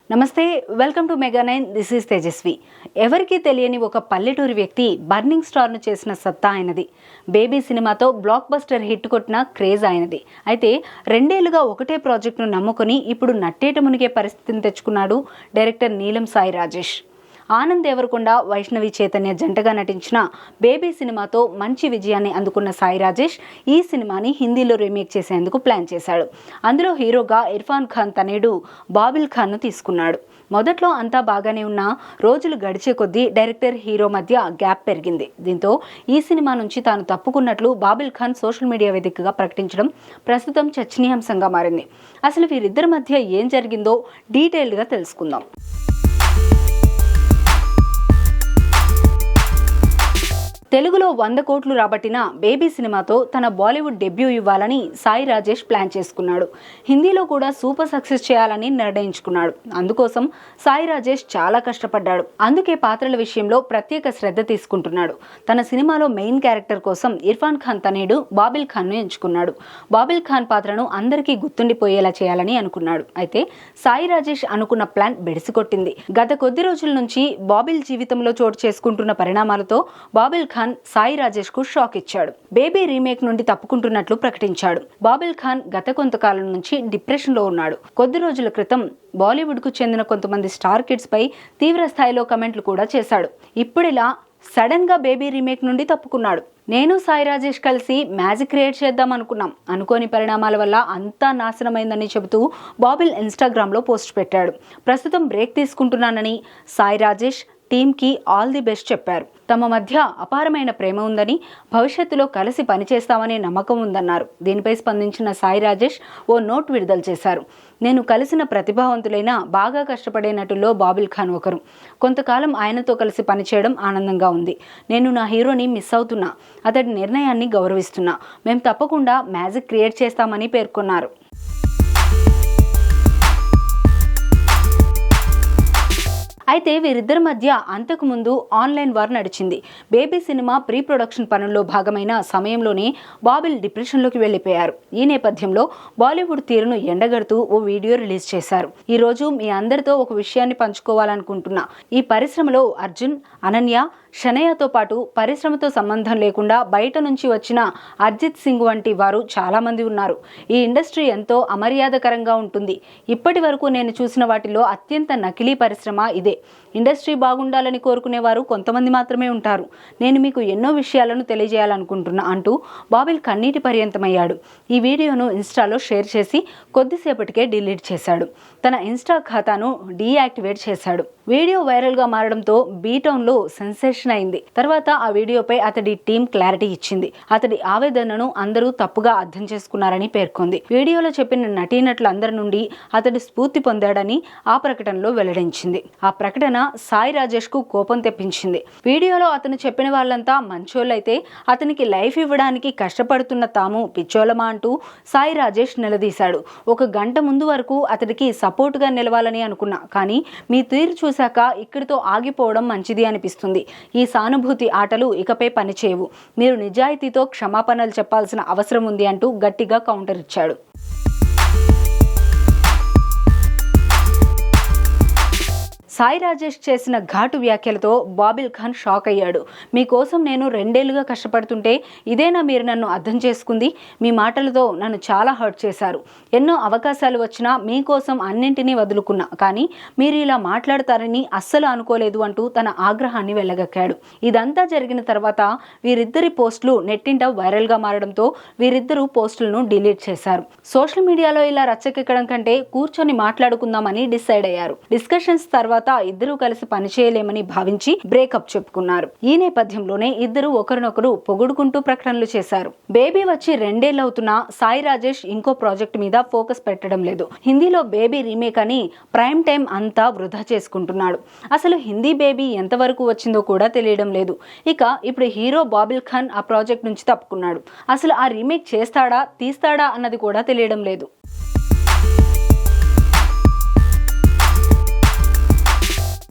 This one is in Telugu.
నమస్తే, వెల్కమ్ టు మెగా9. This is Tejaswi. ఎవరికీ తెలియని ఒక పల్లెటూరి వ్యక్తి బర్నింగ్ స్టార్ను చేసిన సత్తా ఆయనది. బేబీ సినిమాతో బ్లాక్ బస్టర్ హిట్ కొట్టిన క్రేజ్ ఆయనది. అయితే 2 ఏళ్లుగా ఒకటే ప్రాజెక్టును నమ్ముకొని ఇప్పుడు నట్టేట మునిగే పరిస్థితిని తెచ్చుకున్నాడు డైరెక్టర్ నీలం సాయి రాజేష్. ఆనంద్ దేవరకొండ, వైష్ణవి చైతన్య జంటగా నటించిన బేబీ సినిమాతో మంచి విజయాన్ని అందుకున్న సాయి రాజేష్ ఈ సినిమాని హిందీలో రీమేక్ చేసేందుకు ప్లాన్ చేశాడు. అందులో హీరోగా ఇర్ఫాన్ ఖాన్ తనయుడు బాబిల్ ఖాన్ను తీసుకున్నాడు. మొదట్లో అంతా బాగానే ఉన్నా రోజులు గడిచే కొద్దీ డైరెక్టర్ హీరో మధ్య గ్యాప్ పెరిగింది. దీంతో ఈ సినిమా నుంచి తాను తప్పుకున్నట్లు బాబిల్ ఖాన్ సోషల్ మీడియా వేదికగా ప్రకటించడం ప్రస్తుతం చర్చనీయాంశంగా మారింది. అసలు వీరిద్దరి మధ్య ఏం జరిగిందో డీటెయిల్డ్గా తెలుసుకుందాం. తెలుగులో 100 కోట్లు రాబట్టిన బేబీ సినిమాతో తన బాలీవుడ్ డెబ్యూ ఇవ్వాలని సాయి రాజేష్ ప్లాన్ చేసుకున్నాడు. హిందీలో కూడా సూపర్ సక్సెస్ చేయాలని నిర్ణయించుకున్నాడు. అందుకోసం సాయి రాజేష్ చాలా కష్టపడ్డాడు. అందుకే పాత్రల విషయంలో ప్రత్యేక శ్రద్ధ తీసుకుంటున్నాడు. తన సినిమాలో మెయిన్ క్యారెక్టర్ కోసం ఇర్ఫాన్ ఖాన్ తనయుడు బాబిల్ ఖాన్ను ఎంచుకున్నాడు. బాబిల్ ఖాన్ పాత్రను అందరికీ గుర్తుండిపోయేలా చేయాలని అనుకున్నాడు. అయితే సాయి రాజేష్ అనుకున్న ప్లాన్ బెడిసికొట్టింది. గత కొద్ది రోజుల నుంచి బాబిల్ జీవితంలో చోటు చేసుకుంటున్న పరిణామాలతో బాబిల్ ఖాన్ సాయి రాజేష్ కు షాక్ ఇచ్చాడు. బేబీ రీమేక్ నుండి తప్పుకుంటున్నట్లు ప్రకటించాడు. బాబిల్ ఖాన్ గత కొంతకాలం నుంచి డిప్రెషన్ లో ఉన్నాడు. కొద్ది రోజుల క్రితం బాలీవుడ్ కు చెందిన కొంతమంది స్టార్ కిడ్స్ పై తీవ్ర స్థాయిలో కమెంట్లు కూడా చేశాడు. ఇప్పుడిలా సడన్ గా బేబీ రీమేక్ నుండి తప్పుకున్నాడు. నేను సాయి రాజేష్ కలిసి మ్యాజిక్ క్రియేట్ చేద్దాం అనుకున్నాం. అనుకోని పరిణామాల వల్ల అంతా నాశనమైందని చెబుతూ బాబిల్ ఇన్స్టాగ్రామ్ లో పోస్ట్ పెట్టాడు. ప్రస్తుతం బ్రేక్ తీసుకుంటున్నానని సాయి రాజేష్ టీమ్కి ఆల్ ది బెస్ట్ చెప్పారు. తమ మధ్య అపారమైన ప్రేమ ఉందని, భవిష్యత్తులో కలిసి పనిచేస్తామనే నమ్మకం ఉందన్నారు. దీనిపై స్పందించిన సాయి రాజేష్ ఓ నోట్ విడుదల చేశారు. నేను కలిసిన ప్రతిభావంతులైన బాగా కష్టపడే నటుల్లో బాబిల్ ఖాన్ ఒకరు. కొంతకాలం ఆయనతో కలిసి పనిచేయడం ఆనందంగా ఉంది. నేను నా హీరోని మిస్ అవుతున్నా. అతడి నిర్ణయాన్ని గౌరవిస్తున్నా. మేము తప్పకుండా మ్యాజిక్ క్రియేట్ చేస్తామని పేర్కొన్నారు. అయితే వీరిద్దరి మధ్య అంతకు ముందు ఆన్లైన్ వార్ నడిచింది. బేబీ సినిమా ప్రీ ప్రొడక్షన్ పనుల్లో భాగమైన సమయంలోనే బాబిల్ డిప్రెషన్లోకి వెళ్లిపోయారు. ఈ నేపథ్యంలో బాలీవుడ్ తీరును ఎండగడుతూ ఓ వీడియో రిలీజ్ చేశారు. ఈ రోజు మీ అందరితో ఒక విషయాన్ని పంచుకోవాలనుకుంటున్నా. ఈ పరిశ్రమలో అర్జున్, అనన్య, షనయ్యతో పాటు పరిశ్రమతో సంబంధం లేకుండా బయట నుంచి వచ్చిన అర్జిత్ సింగ్ వంటి వారు చాలా మంది ఉన్నారు. ఈ ఇండస్ట్రీ ఎంతో అమర్యాదకరంగా ఉంటుంది. ఇప్పటి వరకు నేను చూసిన వాటిలో అత్యంత నకిలీ పరిశ్రమ ఇదే. ఇండస్ట్రీ బాగుండాలని కోరుకునేవారు కొంతమంది మాత్రమే ఉంటారు. నేను మీకు ఎన్నో విషయాలను తెలియజేయాలనుకుంటున్నా అంటూ బాబిల్ కన్నీటి పర్యంతమయ్యాడు. ఈ వీడియోను ఇన్స్టాలో షేర్ చేసి కొద్దిసేపటికే డిలీట్ చేశాడు. తన ఇన్స్టా ఖాతాను డీయాక్టివేట్ చేశాడు. వీడియో వైరల్ గా మారడంతో బీటౌన్ లో సెన్సేషన్ అయింది. తర్వాత ఆ వీడియోపై అతడి టీం క్లారిటీ ఇచ్చింది. అతడి ఆవేదనను అందరూ తప్పుగా అర్థం చేసుకున్నారని పేర్కొంది. వీడియోలో చెప్పిన నటీనటులందరి నుండి అతడు స్ఫూర్తి పొందాడని ఆ ప్రకటనలో వెల్లడించింది. ఆ ప్రకటన సాయి రాజేష్ కు కోపం తెప్పించింది. వీడియోలో అతను చెప్పిన వాళ్ళంతా మంచోళ్ళైతే అతనికి లైఫ్ ఇవ్వడానికి కష్టపడుతున్న తాము పిచ్చోళమా అంటూ సాయి రాజేష్ నిలదీశాడు. 1 గంట ముందు వరకు అతడికి సపోర్ట్ గా నిలవాలని అనుకున్నా, కానీ మీ తీరు చూశాక ఇక్కడితో ఆగిపోవడం మంచిది అనిపిస్తుంది. ఈ సానుభూతి ఆటలు ఇకపై పనిచేయవు. మీరు నిజాయితీతో క్షమాపణలు చెప్పాల్సిన అవసరం ఉంది అంటూ గట్టిగా కౌంటర్ ఇచ్చాడు. సాయి రాజేష్ చేసిన ఘాటు వ్యాఖ్యలతో బాబిల్ ఖాన్ షాక్ అయ్యాడు. మీకోసం నేను 2 ఏళ్లుగా కష్టపడుతుంటే ఇదేనా మీరు నన్ను అర్థం చేసుకుంది? మీ మాటలతో నన్ను చాలా హర్ట్ చేశారు. ఎన్నో అవకాశాలు వచ్చినా మీకోసం అన్నింటినీ వదులుకున్నా, కానీ మీరు ఇలా మాట్లాడతారని అస్సలు అనుకోలేదు అంటూ తన ఆగ్రహాన్ని వెళ్ళగక్కాడు. ఇదంతా జరిగిన తర్వాత వీరిద్దరి పోస్టులు నెట్టింట వైరల్ గా మారడంతో వీరిద్దరూ పోస్టులను డిలీట్ చేశారు. సోషల్ మీడియాలో ఇలా రచ్చకెక్కడం కంటే కూర్చొని మాట్లాడుకుందామని డిసైడ్ అయ్యారు. డిస్కషన్స్ తర్వాత ఇద్దరూ కలిసి పనిచేయలేమని భావించి బ్రేకప్ చెప్పుకున్నారు. ఈ నేపథ్యంలోనే ఇద్దరు ఒకరినొకరు పొగుడుకుంటూ ప్రకటనలు చేశారు. బేబీ వచ్చి 2 ఏళ్లు అవుతున్నా సాయి రాజేష్ ఇంకో ప్రాజెక్ట్ మీద ఫోకస్ పెట్టడం లేదు. హిందీలో బేబీ రీమేక్ అని ప్రైమ్ టైం అంతా వృధా చేసుకుంటున్నాడు. అసలు హిందీ బేబీ ఎంతవరకు వచ్చిందో కూడా తెలియడం లేదు. ఇక ఇప్పుడు హీరో బాబిల్ ఖాన్ ఆ ప్రాజెక్ట్ నుంచి తప్పుకున్నాడు. అసలు ఆ రీమేక్ చేస్తాడా, తీస్తాడా అన్నది కూడా తెలియడం లేదు.